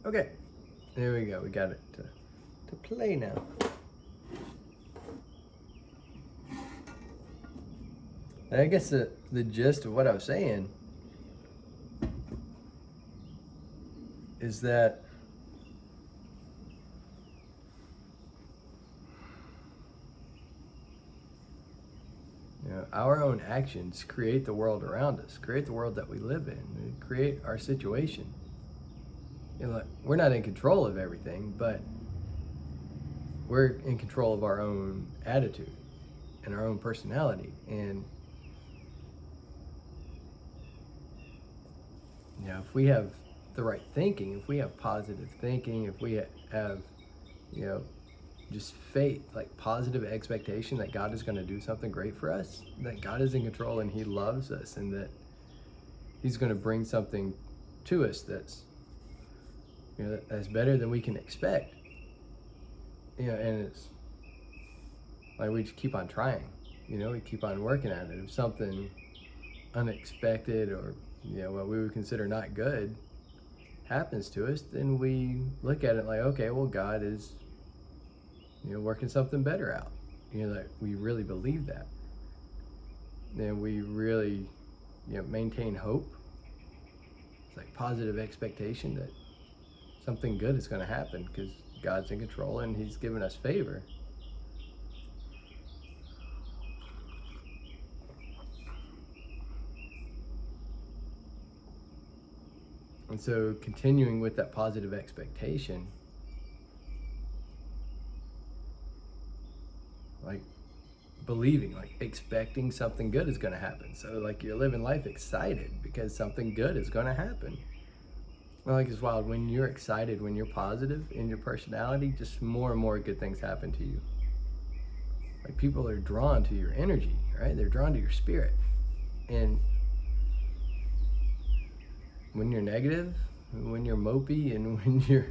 Okay, there we go. We got it to play now. And I guess the gist of what I was saying is that our own actions create the world around us, create the world that we live in, create our situation. Like, we're not in control of everything, but we're in control of our own attitude and our own personality. And if we have the right thinking, if we have positive thinking, if we have, you know, just faith, like positive expectation that God is going to do something great for us, that God is in control and He loves us, and that He's going to bring something to us that's, that's better than we can expect. And it's like we just keep on trying. We keep on working at it. If something unexpected or what we would consider not good happens to us, then we look at it like, okay, well, God is working something better out. That we really believe that. And we really maintain hope. It's like positive expectation that something good is going to happen because God's in control and He's given us favor. And so continuing with that positive expectation, like believing, like expecting something good is going to happen. So like you're living life excited because something good is going to happen. Well, like it's wild. When you're excited, when you're positive in your personality, just more and more good things happen to you. Like people are drawn to your energy, right? They're drawn to your spirit. And when you're negative, when you're mopey, and when you're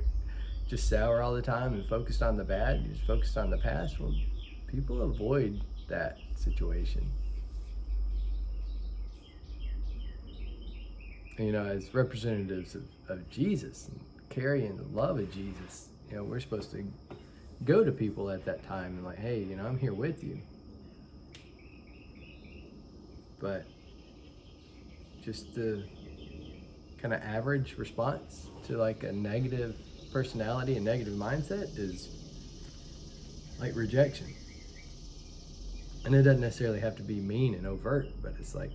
just sour all the time and focused on the bad, you're just focused on the past, well, people avoid that situation. And, as representatives of Jesus and carrying the love of Jesus, we're supposed to go to people at that time and like, hey, I'm here with you. But just the kind of average response to like a negative personality and negative mindset is like rejection. And it doesn't necessarily have to be mean and overt, but it's like,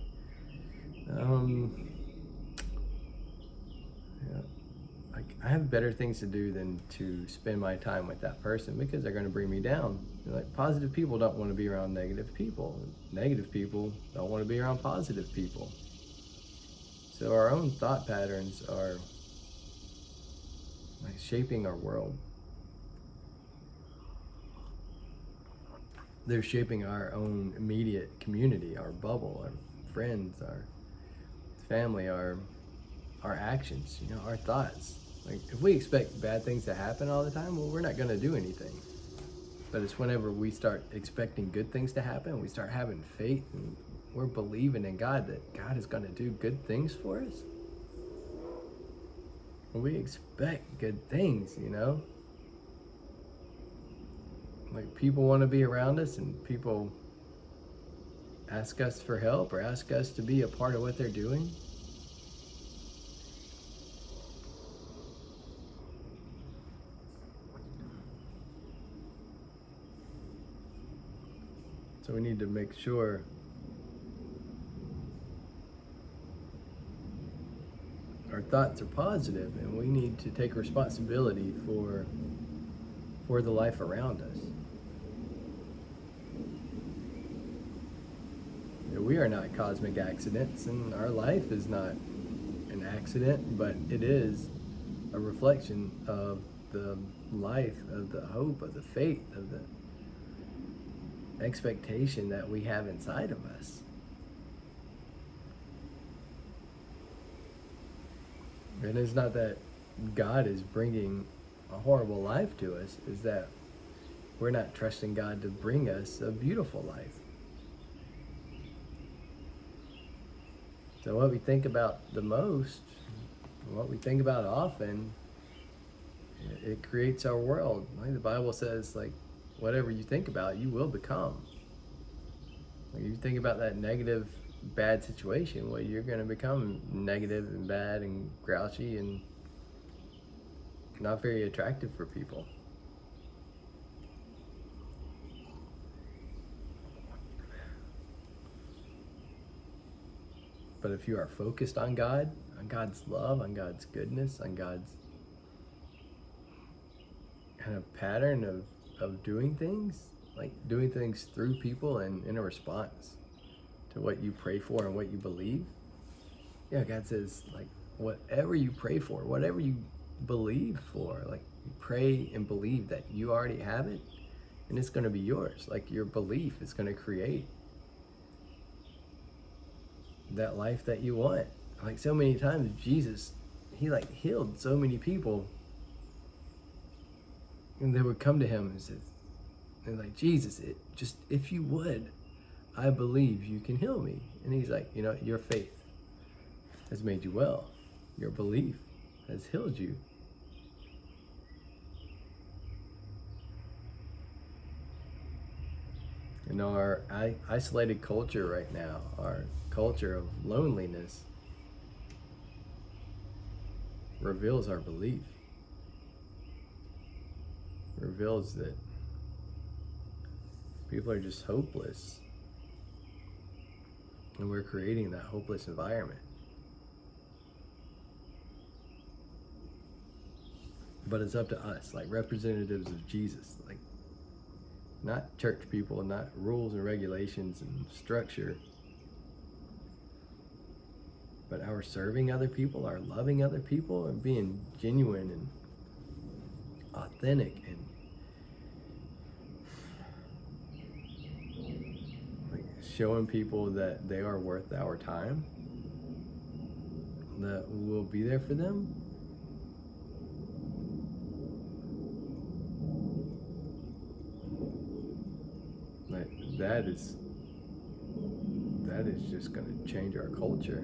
like I have better things to do than to spend my time with that person because they're going to bring me down. Like positive people don't want to be around negative people. Negative people don't want to be around positive people. So our own thought patterns are like shaping our world. They're shaping our own immediate community, our bubble, our friends, our family, our actions, our thoughts. Like if we expect bad things to happen all the time, well, we're not going to do anything. But it's whenever we start expecting good things to happen, we start having faith, and we're believing in God that God is going to do good things for us. When we expect good things, like people want to be around us and people ask us for help or ask us to be a part of what they're doing. So we need to make sure our thoughts are positive, and we need to take responsibility for the life around us. We are not cosmic accidents, and our life is not an accident, but it is a reflection of the life, of the hope, of the faith, of the expectation that we have inside of us. And it's not that God is bringing a horrible life to us, is that we're not trusting God to bring us a beautiful life. So what we think about the most, what we think about often, It creates our world. Like the Bible says, like whatever you think about, you will become. Like if you think about that negative, bad situation, well, you're going to become negative and bad and grouchy and not very attractive for people. But if you are focused on God, on God's love, on God's goodness, on God's kind of pattern of doing things, like doing things through people and in a response to what you pray for and what you believe. Yeah, God says, like, whatever you pray for, whatever you believe for, like, you pray and believe that you already have it and it's going to be yours. Like, your belief is going to create that life that you want. Like, so many times, Jesus, he like healed so many people, and they would come to him and said, they're like, Jesus, it just, if you would, I believe you can heal me. And he's like, your faith has made you well. Your belief has healed you. Our isolated culture right now, our culture of loneliness, reveals our belief. Reveals that people are just hopeless. And we're creating that hopeless environment. But it's up to us, like representatives of Jesus, like not church people, not rules and regulations and structure, but our serving other people, our loving other people, and being genuine and authentic and like showing people that they are worth our time, that we'll be there for them. Like that is just going to change our culture.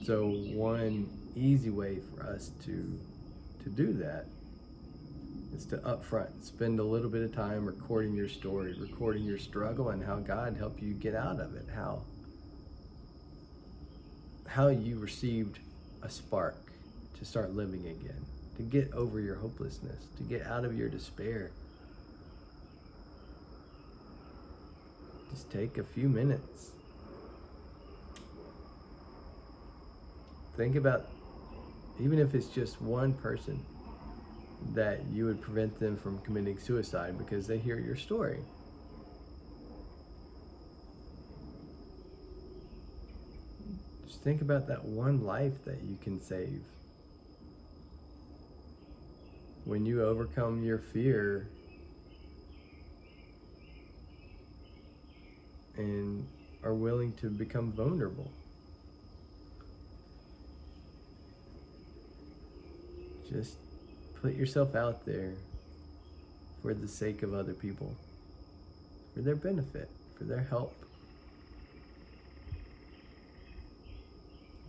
So one easy way for us to do that is to upfront spend a little bit of time recording your story, recording your struggle, and how God helped you get out of it. How you received a spark to start living again, to get over your hopelessness, to get out of your despair. Just take a few minutes. Think about, even if it's just one person, that you would prevent them from committing suicide because they hear your story. Just think about that one life that you can save. When you overcome your fear and are willing to become vulnerable. Just put yourself out there for the sake of other people, for their benefit, for their help.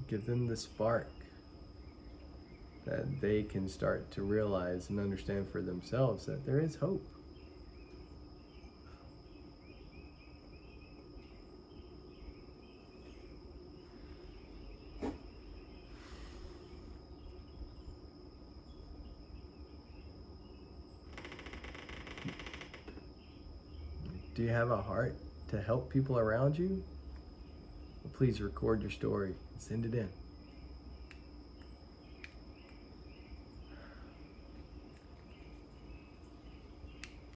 Give them the spark that they can start to realize and understand for themselves that there is hope. Do you have a heart to help people around you? Well, please record your story and send it in.